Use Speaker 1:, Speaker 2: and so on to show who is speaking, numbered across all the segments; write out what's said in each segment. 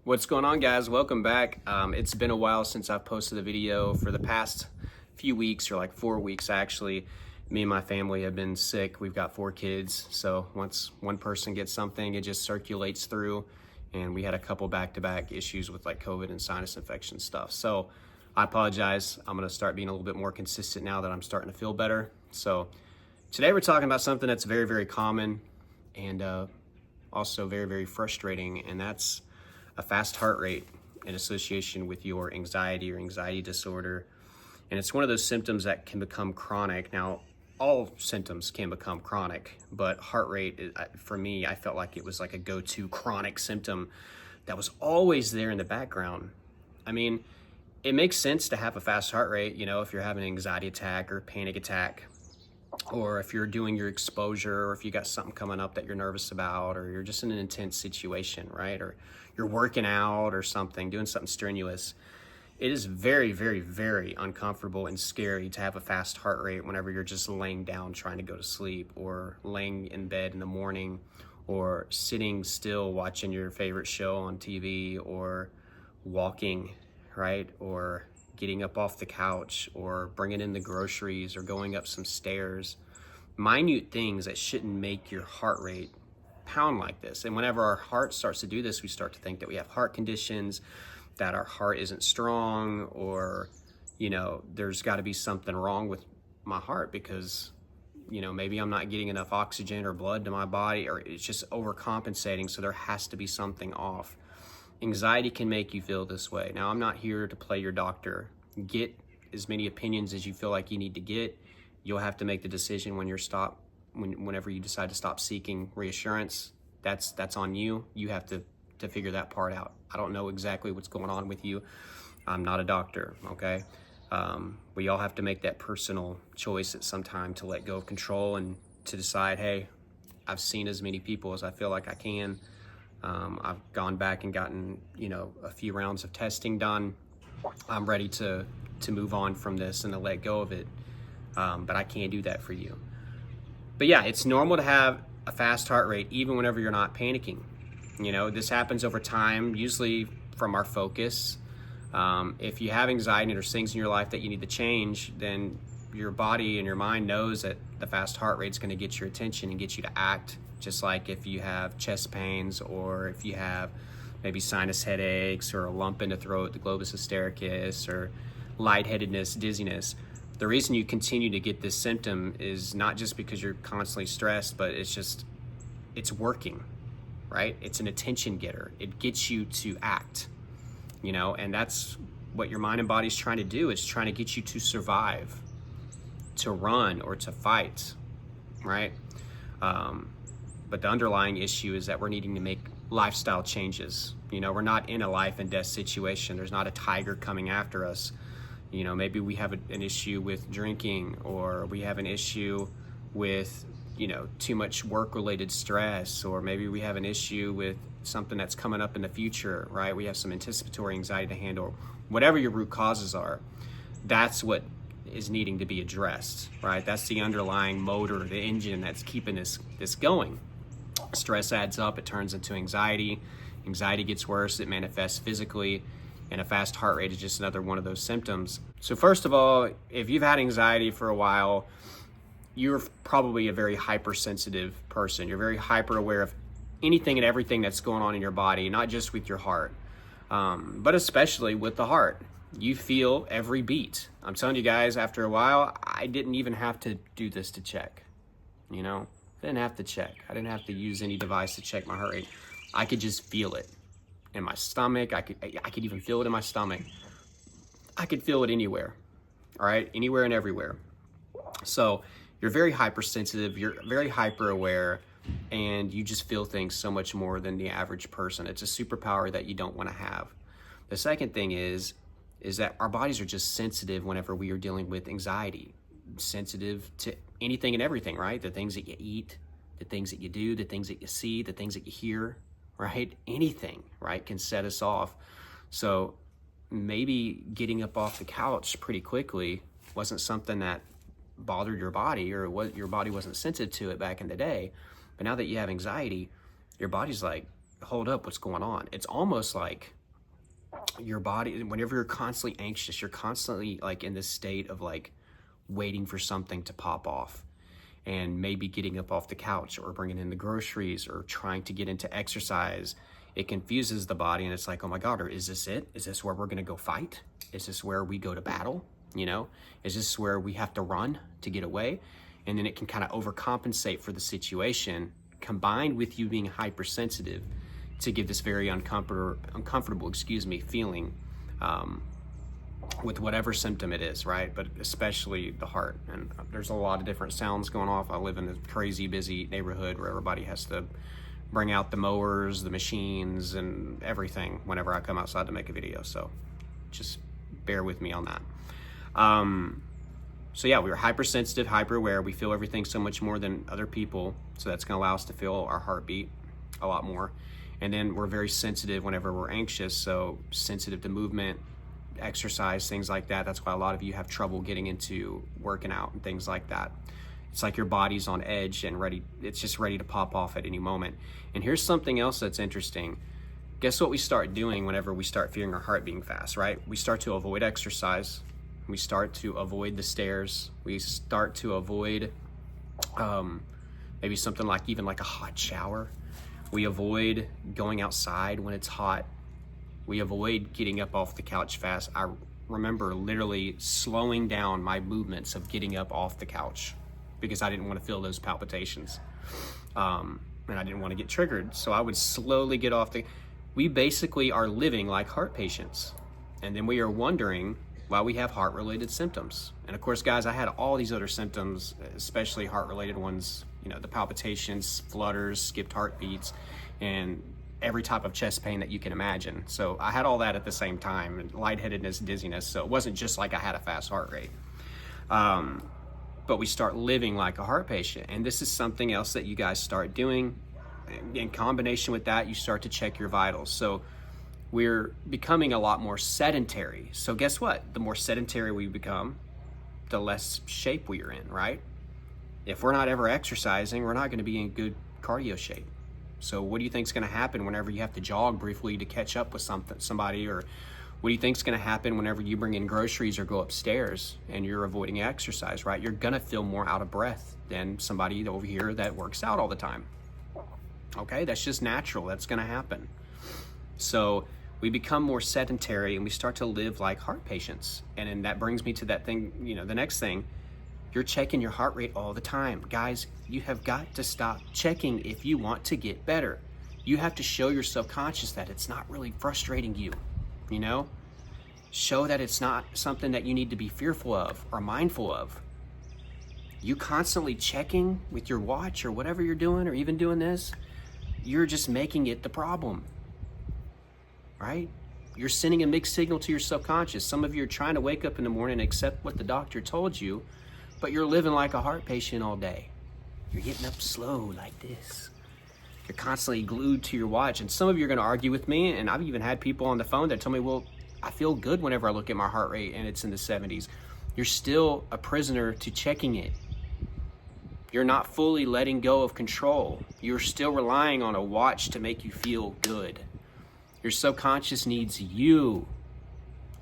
Speaker 1: What's going on, guys? Welcome back. It's been a while since I've posted a video. For the past few weeks, or like 4 weeks actually, me and my family have been sick. We've got 4 kids, so once one person gets something, it just circulates through, and we had a couple back-to-back issues with like COVID and sinus infection stuff. So I apologize. I'm gonna start being a little bit more consistent now that I'm starting to feel better. So today we're talking about something that's very, very common and also very, very frustrating, and that's a fast heart rate in association with your anxiety or anxiety disorder. And it's one of those symptoms that can become chronic. Now, all symptoms can become chronic, but heart rate, for me, I felt like it was like a go-to chronic symptom that was always there in the background. I mean, it makes sense to have a fast heart rate, you know, if you're having an anxiety attack or a panic attack, or if you're doing your exposure, or if you got something coming up that you're nervous about, or you're just in an intense situation, right? Or you're working out or something, doing something strenuous. It is very, very, very uncomfortable and scary to have a fast heart rate whenever you're just laying down trying to go to sleep, or laying in bed in the morning, or sitting still watching your favorite show on TV, or walking, right? Or getting up off the couch, or bringing in the groceries, or going up some stairs. Minute things that shouldn't make your heart rate pound like this. And whenever our heart starts to do this, we start to think that we have heart conditions, that our heart isn't strong, or, you know, there's got to be something wrong with my heart because, you know, maybe I'm not getting enough oxygen or blood to my body, or it's just overcompensating, so there has to be something off. Anxiety can make you feel this way. Now, I'm not here to play your doctor. Get as many opinions as you feel like you need to get. You'll have to make the decision whenever you decide to stop seeking reassurance. That's on you. You have to figure that part out. I don't know exactly what's going on with you. I'm not a doctor, okay? We all have to make that personal choice at some time to let go of control and to decide, hey, I've seen as many people as I feel like I can. I've gone back and gotten, you know, a few rounds of testing done. I'm ready to move on from this and to let go of it. But I can't do that for you. But yeah, it's normal to have a fast heart rate even whenever you're not panicking. You know, this happens over time, usually from our focus. If you have anxiety and there's things in your life that you need to change, then your body and your mind knows that the fast heart rate is going to get your attention and get you to act. Just like if you have chest pains, or if you have maybe sinus headaches, or a lump in the throat, the globus hystericus, or lightheadedness, dizziness. The reason you continue to get this symptom is not just because you're constantly stressed, but it's working, right? It's an attention getter. It gets you to act, you know, and that's what your mind and body's trying to do. It's trying to get you to survive, to run, or to fight, right? But the underlying issue is that we're needing to make lifestyle changes. You know, we're not in a life and death situation. There's not a tiger coming after us. You know, maybe we have an issue with drinking, or we have an issue with, you know, too much work-related stress, or maybe we have an issue with something that's coming up in the future, right? We have some anticipatory anxiety to handle. Whatever your root causes are, that's what is needing to be addressed, right? That's the underlying motor, the engine that's keeping this going. Stress adds up, it turns into anxiety. Anxiety gets worse, it manifests physically, and a fast heart rate is just another one of those symptoms. So first of all, if you've had anxiety for a while, you're probably a very hypersensitive person. You're very hyper aware of anything and everything that's going on in your body, not just with your heart, but especially with the heart. You feel every beat. I'm telling you guys, after a while, I didn't even have to do this to check, you know? I didn't have to check. I didn't have to use any device to check my heart rate. I could just feel it in my stomach. I could even feel it in my stomach. I could feel it anywhere, all right? Anywhere and everywhere. So you're very hypersensitive, you're very hyper aware, and you just feel things so much more than the average person. It's a superpower that you don't want to have. The second thing is that our bodies are just sensitive whenever we are dealing with anxiety. Sensitive to anything and everything, right? The things that you eat, the things that you do, the things that you see, the things that you hear, right? Anything, right, can set us off. So maybe getting up off the couch pretty quickly wasn't something that bothered your body, or what your body wasn't sensitive to it back in the day. But now that you have anxiety, your body's like, hold up, what's going on? It's almost like your body, whenever you're constantly anxious, you're constantly like in this state of like waiting for something to pop off, and maybe getting up off the couch or bringing in the groceries or trying to get into exercise. It confuses the body, and it's like, oh my God, or is this it? Is this where we're gonna go fight? Is this where we go to battle? You know, is this where we have to run to get away? And then it can kind of overcompensate for the situation, combined with you being hypersensitive, to give this very uncomfortable feeling with whatever symptom it is, right? But especially the heart. And there's a lot of different sounds going off. I live in a crazy busy neighborhood where everybody has to bring out the mowers, the machines, and everything whenever I come outside to make a video. So just bear with me on that. So yeah, we were hypersensitive, hyper aware. We feel everything so much more than other people. So that's gonna allow us to feel our heartbeat a lot more. And then we're very sensitive whenever we're anxious. So sensitive to movement, exercise, things like that. That's why a lot of you have trouble getting into working out and things like that. It's like your body's on edge and ready. It's just ready to pop off at any moment. And here's something else that's interesting. Guess what we start doing whenever we start feeling our heart beating fast, right? We start to avoid exercise. We start to avoid the stairs. We start to avoid maybe something like even like a hot shower. We avoid going outside when it's hot. We avoid getting up off the couch fast. I remember literally slowing down my movements of getting up off the couch because I didn't want to feel those palpitations. And I didn't want to get triggered. So I would slowly get off we basically are living like heart patients. And then we are wondering why we have heart-related symptoms. And of course, guys, I had all these other symptoms, especially heart-related ones, you know, the palpitations, flutters, skipped heartbeats, and every type of chest pain that you can imagine. So I had all that at the same time, and lightheadedness, dizziness. So it wasn't just like I had a fast heart rate. But we start living like a heart patient. And this is something else that you guys start doing. In combination with that, you start to check your vitals. So we're becoming a lot more sedentary. So guess what? The more sedentary we become, the less shape we are in, right? If we're not ever exercising, we're not going to be in good cardio shape. So what do you think is going to happen whenever you have to jog briefly to catch up with somebody? Or what do you think is going to happen whenever you bring in groceries or go upstairs and you're avoiding exercise, right? You're going to feel more out of breath than somebody over here that works out all the time. Okay, that's just natural. That's going to happen. So we become more sedentary and we start to live like heart patients. And then that brings me to that thing, you know, the next thing, you're checking your heart rate all the time. Guys, you have got to stop checking if you want to get better. You have to show your subconscious that it's not really frustrating you, you know? Show that it's not something that you need to be fearful of or mindful of. You constantly checking with your watch or whatever you're doing, or even doing this, you're just making it the problem, right? You're sending a mixed signal to your subconscious. Some of you are trying to wake up in the morning and accept what the doctor told you, but you're living like a heart patient all day. You're getting up slow like this. You're constantly glued to your watch. And some of you are going to argue with me, and I've even had people on the phone that tell me, well, I feel good whenever I look at my heart rate and it's in the 70s. You're still a prisoner to checking it. You're not fully letting go of control. You're still relying on a watch to make you feel good. Your subconscious needs you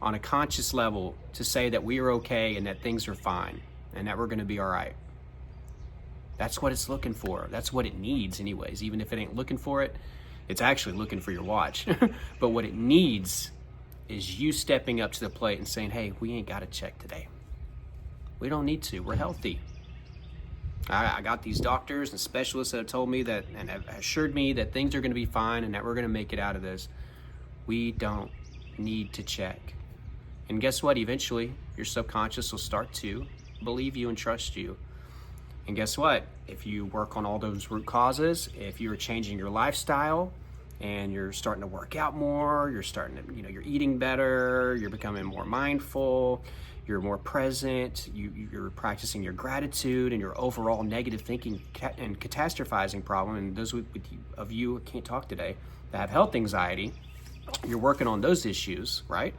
Speaker 1: on a conscious level to say that we are okay and that things are fine and that we're going to be all right. That's what it's looking for. That's what it needs anyways. Even if it ain't looking for it, it's actually looking for your watch. But what it needs is you stepping up to the plate and saying, hey, we ain't got to check today. We don't need to. We're healthy. I got these doctors and specialists that have told me that and have assured me that things are going to be fine and that we're going to make it out of this. We don't need to check. And guess what? Eventually, your subconscious will start to believe you and trust you. And guess what? If you work on all those root causes, if you're changing your lifestyle and you're starting to work out more, you're starting to, you're eating better, you're becoming more mindful, you're more present, you're practicing your gratitude and your overall negative thinking and catastrophizing problem. And those of you who can't talk today that have health anxiety, you're working on those issues, right?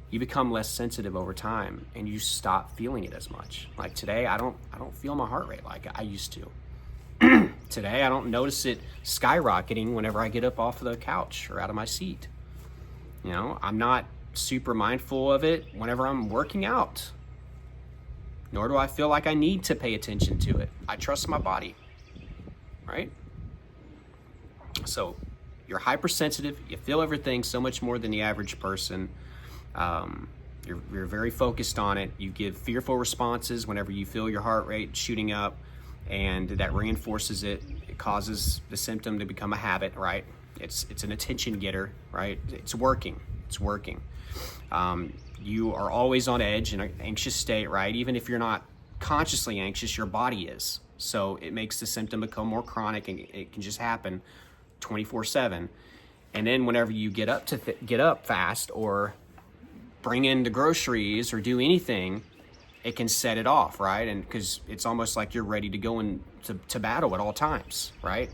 Speaker 1: You become less sensitive over time and you stop feeling it as much. Like today, I don't feel my heart rate like I used to. Today, I don't notice it skyrocketing whenever I get up off of the couch or out of my seat. You know, I'm not super mindful of it whenever I'm working out, nor do I feel like I need to pay attention to it. I trust my body, right? So you're hypersensitive, you feel everything so much more than the average person. You're very focused on it. You give fearful responses whenever you feel your heart rate shooting up, and that reinforces it. It causes the symptom to become a habit, right? It's an attention getter, right? It's working. You are always on edge in an anxious state, right? Even if you're not consciously anxious, your body is. So it makes the symptom become more chronic, and it can just happen 24/7. And then whenever you get up fast or bring in the groceries or do anything, it can set it off, right? And because it's almost like you're ready to go into battle at all times, right?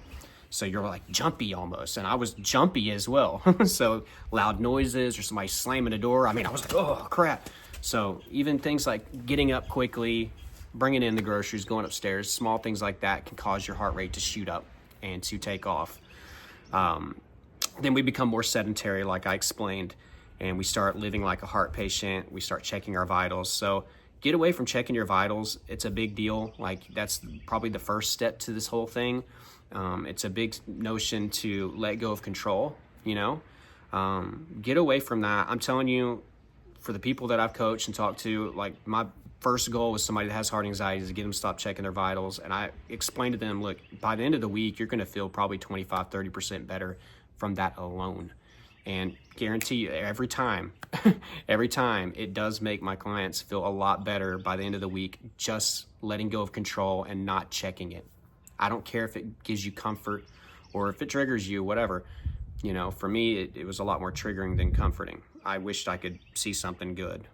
Speaker 1: So you're like jumpy almost, and I was jumpy as well. So loud noises or somebody slamming the door, I mean, I was like, oh crap. So even things like getting up quickly, bringing in the groceries, going upstairs, small things like that can cause your heart rate to shoot up and to take off. Then we become more sedentary, like I explained, and we start living like a heart patient. We start checking our vitals. So get away from checking your vitals. It's a big deal. Like, that's probably the first step to this whole thing. It's a big notion to let go of control, you know? Get away from that. I'm telling you, for the people that I've coached and talked to, like, my first goal with somebody that has heart anxiety is to get them to stop checking their vitals. And I explained to them, look, by the end of the week, you're going to feel probably 25-30% better from that alone. And guarantee you, every time it does make my clients feel a lot better by the end of the week, just letting go of control and not checking it. I don't care if it gives you comfort or if it triggers you, whatever. You know, for me, it was a lot more triggering than comforting. I wished I could see something good,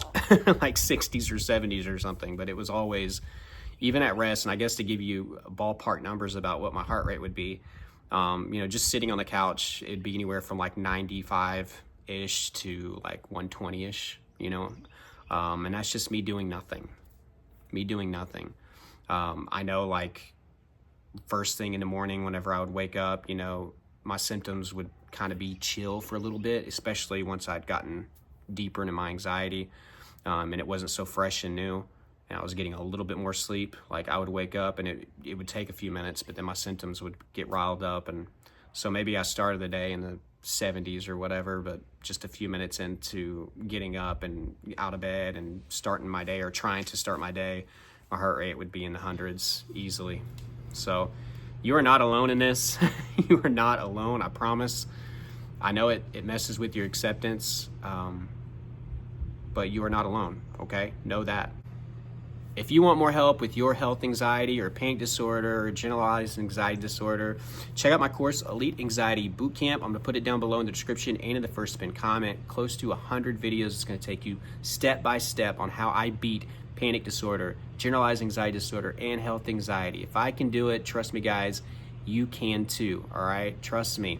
Speaker 1: like 60s or 70s or something, but it was always, even at rest, and I guess to give you ballpark numbers about what my heart rate would be, you know, just sitting on the couch, it'd be anywhere from like 95-ish to like 120-ish, you know, and that's just me doing nothing. I know, like, first thing in the morning, whenever I would wake up, you know, my symptoms would kind of be chill for a little bit, especially once I'd gotten deeper into my anxiety, and it wasn't so fresh and new, and I was getting a little bit more sleep. Like, I would wake up and it would take a few minutes, but then my symptoms would get riled up. And so maybe I started the day in the 70s or whatever, but just a few minutes into getting up and out of bed and starting my day, or trying to start my day, my heart rate would be in the hundreds easily. So you are not alone in this. You are not alone, I promise. I know it messes with your acceptance, but you are not alone, okay? Know that. If you want more help with your health anxiety or panic disorder or generalized anxiety disorder, check out my course, Elite Anxiety Bootcamp. I'm going to put it down below in the description and in the first pinned comment. Close to 100 videos. It's going to take you step by step on how I beat panic disorder, generalized anxiety disorder, and health anxiety. If I can do it, trust me, guys, you can too, all right? Trust me.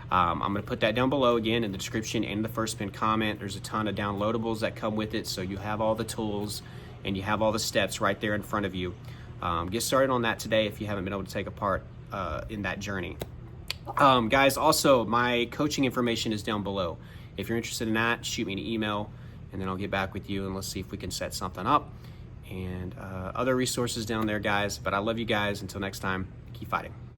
Speaker 1: I'm going to put that down below again in the description and the first pinned comment. There's a ton of downloadables that come with it, so you have all the tools and you have all the steps right there in front of you. Get started on that today if you haven't been able to take a part in that journey. Guys, also, my coaching information is down below. If you're interested in that, shoot me an email, and then I'll get back with you, and let's see if we can set something up. And other resources down there, guys. But I love you guys. Until next time, keep fighting.